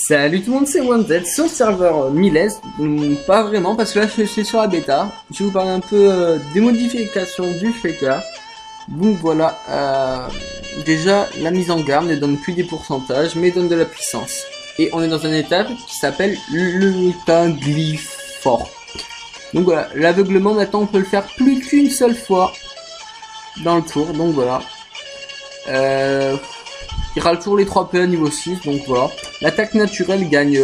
Salut tout le monde, c'est OneZ sur le serveur Miles. Pas vraiment parce que là je suis sur la bêta. Je vais vous parler un peu des modifications du Faker. Donc voilà, déjà la mise en garde ne donne plus des pourcentages mais donne de la puissance. Et on est dans une étape qui s'appelle l'Utaglyphore. Donc voilà, l'aveuglement maintenant on peut le faire plus qu'une seule fois dans le tour. Donc voilà. Il ira le tour les 3 PA niveau 6, donc voilà. L'attaque naturelle gagne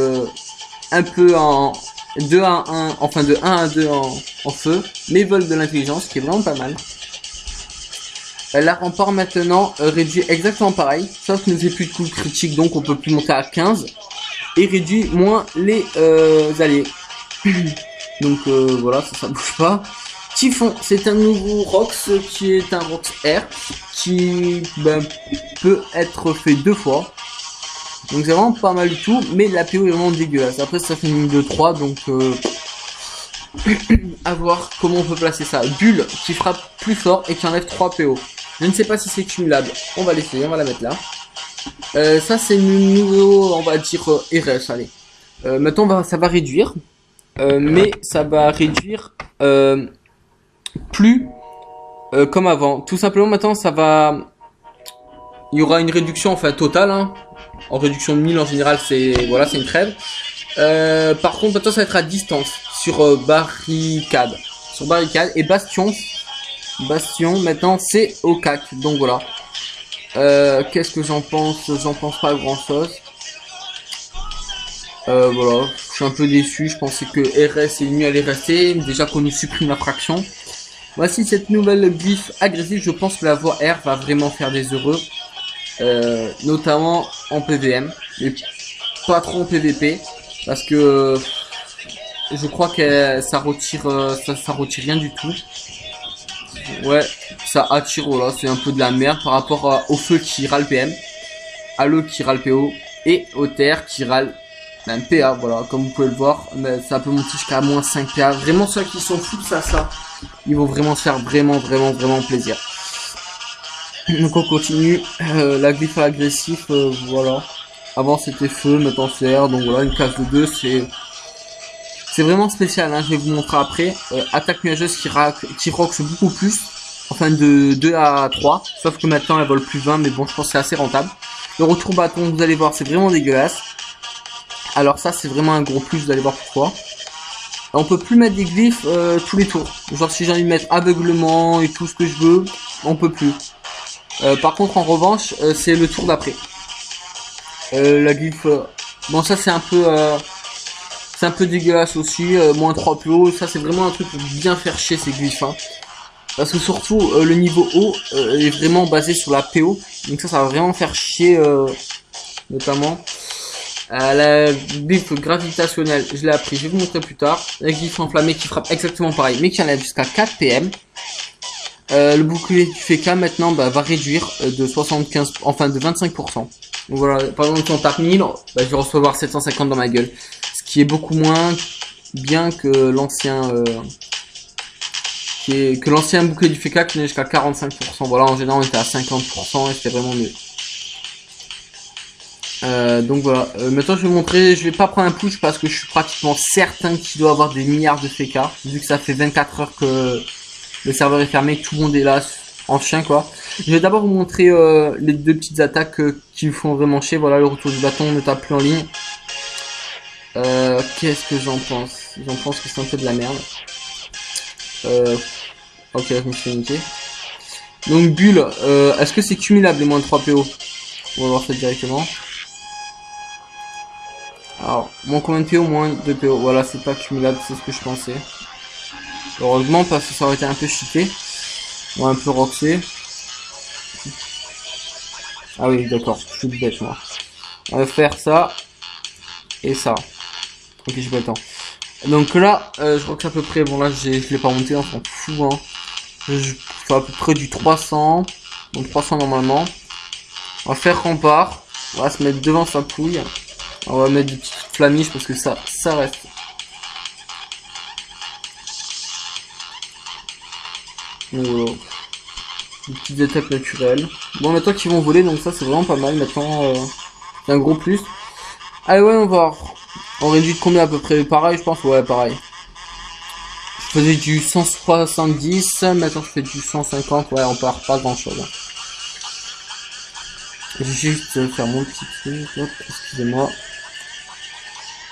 un peu en 2 à 1, enfin de 1 à 2 en feu, mais vole de l'intelligence, qui est vraiment pas mal. La rempart maintenant réduit exactement pareil, sauf que ne fait plus de coups critiques, donc on peut plus monter à 15, et réduit moins les alliés. Donc voilà, ça bouge pas. Typhon, c'est un nouveau Rox qui est un Rox R qui peut être fait 2 fois. Donc c'est vraiment pas mal du tout, mais la PO est vraiment dégueulasse. Après ça fait une ligne de 3, donc à voir comment on peut placer ça. Bulle qui frappe plus fort et qui enlève 3 PO. Je ne sais pas si c'est cumulable, on va l'essayer, on va la mettre là. Ça c'est une nouveau, on va dire RS, allez. Maintenant ça va réduire, mais ça va réduire plus comme avant. Tout simplement maintenant ça va, il y aura une réduction enfin totale hein. En réduction de 1000 en général c'est voilà, c'est une trêve. Par contre maintenant ça va être à distance sur barricade, et bastion maintenant c'est au cac. Donc voilà. Qu'est-ce que j'en pense? J'en pense pas grand chose. Voilà, je suis un peu déçu, je pensais que RS est mieux allait rester, déjà qu'on nous supprime la fraction. Voici cette nouvelle glyphe agressive, je pense que la voix R va vraiment faire des heureux, notamment en PVM, mais pas trop en PVP, parce que je crois que ça retire rien du tout. Ouais, ça attire, voilà, c'est un peu de la merde par rapport au feu qui râle PM, à l'eau qui râle PO, et au terre qui râle un PA, voilà, comme vous pouvez le voir, mais ça peut monter jusqu'à moins 5 PA. Vraiment ceux qui sont fous de ça, ils vont vraiment se faire vraiment plaisir. Donc on continue, la glyphe agressif, voilà. Avant c'était feu, maintenant c'est air, donc voilà, une classe de 2, c'est vraiment spécial, hein, je vais vous montrer après. Attaque nuageuse qui roxe beaucoup plus, enfin de 2 à 3, sauf que maintenant elle vole plus 20, mais bon je pense que c'est assez rentable. Le retour bâton, vous allez voir, c'est vraiment dégueulasse. Alors ça c'est vraiment un gros plus, vous allez voir pourquoi. On peut plus mettre des glyphes tous les tours. Genre si j'ai envie de mettre aveuglement et tout ce que je veux, on peut plus. Par contre en revanche c'est le tour d'après. La glyphe, bon ça c'est un peu dégueulasse aussi, moins 3 PO, ça c'est vraiment un truc pour bien faire chier ces glyphes. Hein. Parce que surtout le niveau haut est vraiment basé sur la PO, donc ça va vraiment faire chier notamment. La glyphe gravitationnelle, je l'ai appris, je vais vous montrer plus tard. La glyphe enflammée qui frappe exactement pareil, mais qui enlève jusqu'à 4 PM. Le bouclier du FK maintenant va réduire de 75, enfin de 25%. Donc voilà, par exemple si on tape 1000, je vais recevoir 750 dans ma gueule. Ce qui est beaucoup moins bien que l'ancien bouclier du FK qui est jusqu'à 45%. Voilà, en général on était à 50% et c'était vraiment mieux. Donc voilà, maintenant je vais vous montrer, je vais pas prendre un push parce que je suis pratiquement certain qu'il doit avoir des milliards de FK, vu que ça fait 24 heures que le serveur est fermé, tout le monde est là, en chien quoi. Je vais d'abord vous montrer les 2 petites attaques qui me font vraiment chier. Voilà, le retour du bâton, ne tape plus en ligne. Qu'est-ce que j'en pense? J'en pense que c'est un peu de la merde. Ok, je me suis niqué. Donc bulle, est-ce que c'est cumulable les moins de 3 PO? On va voir ça directement. Alors, moins combien de PO? Moins 2 PO. Voilà, c'est pas cumulable, c'est ce que je pensais. Heureusement, parce que ça aurait été un peu cheaté. Ou un peu roxé. Ah oui, d'accord, je suis bête, moi. On va faire ça. Et ça. Ok, j'ai pas le temps. Donc là, je crois que c'est à peu près... Bon, là, je l'ai pas monté, on s'en fout, hein. Je fais à peu près du 300. Donc 300 normalement. On va faire rempart. On va se mettre devant sa pouille. On va mettre des petites flamiches parce que ça reste. Donc voilà. Des petites attaques naturelles. Bon maintenant qu'ils vont voler, donc ça c'est vraiment pas mal. Maintenant c'est un gros plus. Allez, ouais, on va voir. On réduit de combien à peu près? Pareil, je pense. Ouais, pareil. Je faisais du 170, maintenant je fais du 150. Ouais, on part pas grand chose. Je vais juste faire mon petit truc. Hop, excusez-moi.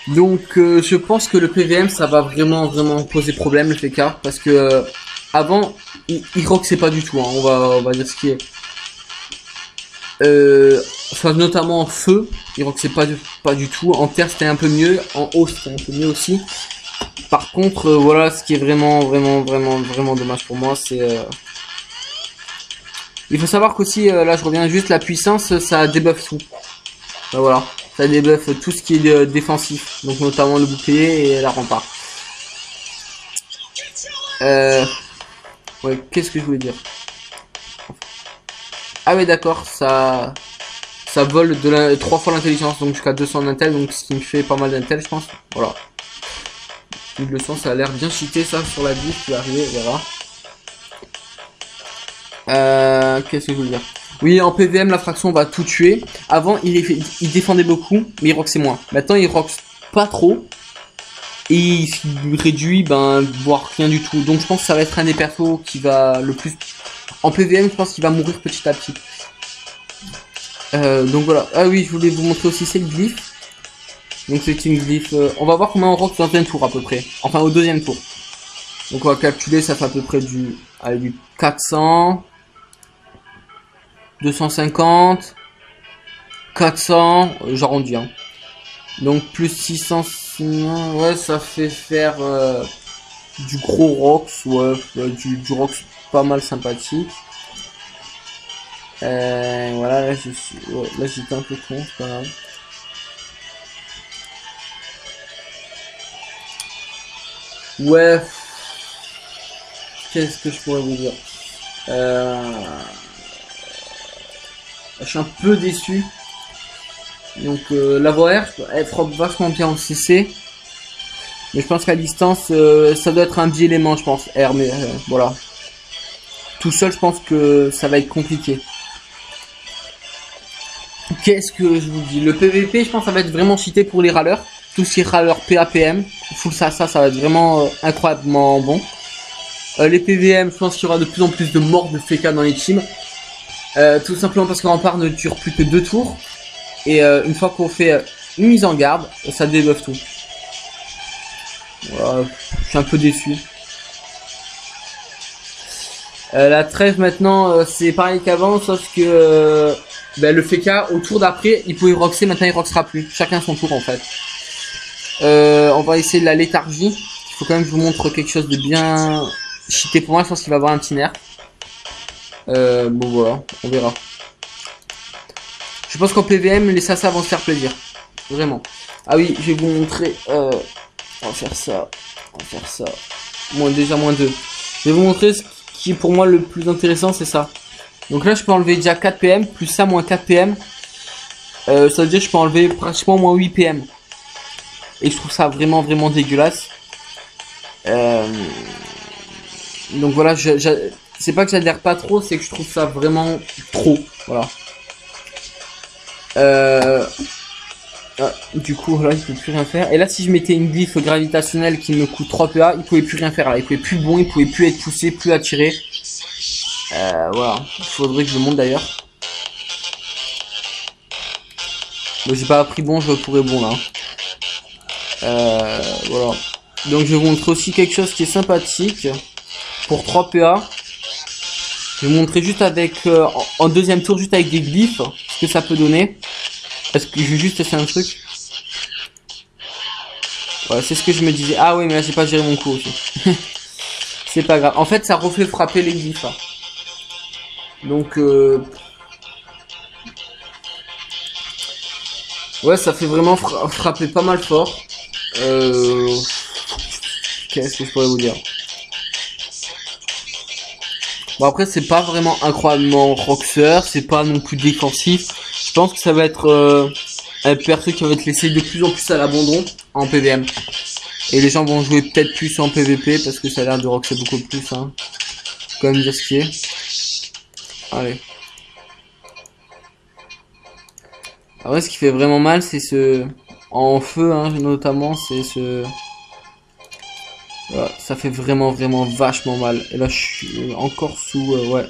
Donc, je pense que le PVM, ça va vraiment poser problème, le FK. Parce que avant, il roxait pas du tout. Hein, on va dire ce qui est. Enfin, notamment en feu, il roxait pas du tout. En terre, c'était un peu mieux. En eau, c'était un peu mieux aussi. Par contre, voilà, ce qui est vraiment dommage pour moi, c'est... Il faut savoir qu'aussi, là je reviens juste, la puissance, ça débuffe tout. Ben, voilà, ça débuffe tout ce qui est défensif. Donc notamment le bouclier et la rempart. Ouais, qu'est-ce que je voulais dire? Ah ouais, d'accord, ça vole de 3 fois l'intelligence, donc jusqu'à 200 d'intel, donc ce qui me fait pas mal d'intel, je pense. Voilà. Le son, ça a l'air bien cheaté ça sur la vie qui va arriver, voilà. Qu'est-ce que je veux dire? Oui, en PVM, la fraction va tout tuer. Avant, il défendait beaucoup, mais il roxait moins. Maintenant, il roxe pas trop. Et il réduit, voire rien du tout. Donc, je pense que ça va être un des persos qui va le plus... En PVM, je pense qu'il va mourir petit à petit. Donc voilà. Ah oui, je voulais vous montrer aussi, c'est le glyphe. Donc c'est une glyphe. On va voir comment on rock dans un tour à peu près. Enfin au deuxième tour. Donc on va calculer, ça fait à peu près du 400, 250, 400, j'arrondis. Hein. Donc plus 600, ouais, ça fait faire du gros rox, ouais, du rox pas mal sympathique. Voilà, là j'étais un peu con, c'est pas grave. Ouais. Qu'est-ce que je pourrais vous dire? Je suis un peu déçu. Donc la voix R, elle frappe vachement bien en CC. Mais je pense qu'à distance, ça doit être un biais élément, je pense. R, mais voilà. Tout seul, je pense que ça va être compliqué. Qu'est-ce que je vous dis? Le PVP, je pense que ça va être vraiment cheaté pour les râleurs. Tout ce qui est râleur PAPM. Full ça va être vraiment incroyablement bon. Les PVM, je pense qu'il y aura de plus en plus de morts de FK dans les teams. Tout simplement parce que Rempart ne dure plus que 2 tours. Et une fois qu'on fait une mise en garde, ça débuffe tout. Voilà, je suis un peu déçu. La trêve maintenant, c'est pareil qu'avant, sauf que le FK, au tour d'après, il pouvait roxer, maintenant il roxera plus. Chacun son tour en fait. On va essayer de la léthargie. Il faut quand même que je vous montre quelque chose de bien cheaté pour moi, je pense qu'il va avoir un petit nerf. Bon voilà, on verra. Je pense qu'en PVM, les Sasa vont se faire plaisir. Vraiment. Ah oui, je vais vous montrer. On va faire ça. On va faire ça. Déjà moins 2. Je vais vous montrer ce qui est pour moi le plus intéressant, c'est ça. Donc là, je peux enlever déjà 4 PM, plus ça, moins 4 PM. Ça veut dire que je peux enlever pratiquement moins 8 PM. Et je trouve ça vraiment dégueulasse. Donc voilà, c'est pas que j'adhère pas trop, c'est que je trouve ça vraiment trop. Voilà. Du coup, là, il peut plus rien faire. Et là, si je mettais une glyphe gravitationnelle qui me coûte 3 PA, il pouvait plus rien faire là. Il pouvait plus bon, il pouvait plus être poussé, plus attiré. Voilà. Il faudrait que je le monte d'ailleurs. Bon, j'ai pas appris bon, je pourrais bon là. Voilà. Donc, je vais vous montrer aussi quelque chose qui est sympathique. Pour 3 PA. Je vais vous montrer juste avec, en deuxième tour, juste avec des glyphes, ce que ça peut donner. Parce que je vais juste essayer un truc. Voilà, c'est ce que je me disais. Ah oui, mais là, j'ai pas géré mon coup aussi. C'est pas grave. En fait, ça refait frapper les glyphes. Hein. Donc, ouais, ça fait vraiment frapper pas mal fort. Qu'est-ce que je pourrais vous dire? Bon, après, c'est pas vraiment incroyablement roxeur, c'est pas non plus défensif. Je pense que ça va être un perso qui va être laissé de plus en plus à l'abandon en PVM. Et les gens vont jouer peut-être plus en PVP parce que ça a l'air de roxer beaucoup plus. Hein. Faut quand même dire ce qui est. Allez. Après, ce qui fait vraiment mal, c'est ce en feu, hein, notamment, c'est ce... Voilà, ça fait vraiment vachement mal. Et là, je suis encore sous... ouais.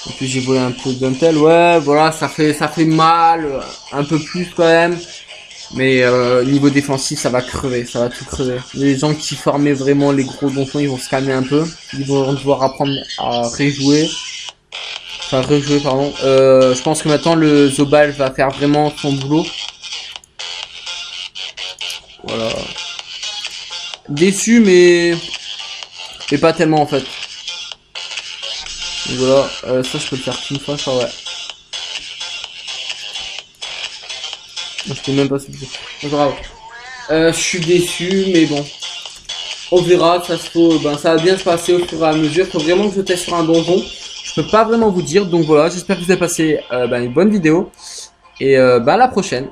Et puis j'ai volé un peu d'intel. Ouais, voilà, ça fait mal. Un peu plus quand même. Mais niveau défensif, ça va crever. Ça va tout crever. Les gens qui formaient vraiment les gros donjons, ils vont se calmer un peu. Ils vont devoir apprendre à rejouer. Enfin, rejouer, pardon. Je pense que maintenant, le Zobal va faire vraiment son boulot. Voilà. Déçu, mais pas tellement en fait. Donc voilà, ça je peux le faire qu'une fois, ça ouais. Je peux même pas se dire. Grave. Je suis déçu, mais bon. On verra, ça va bien se passer au fur et à mesure. Faut vraiment que je teste sur un donjon. Je peux pas vraiment vous dire, donc voilà, j'espère que vous avez passé une bonne vidéo. Et à la prochaine.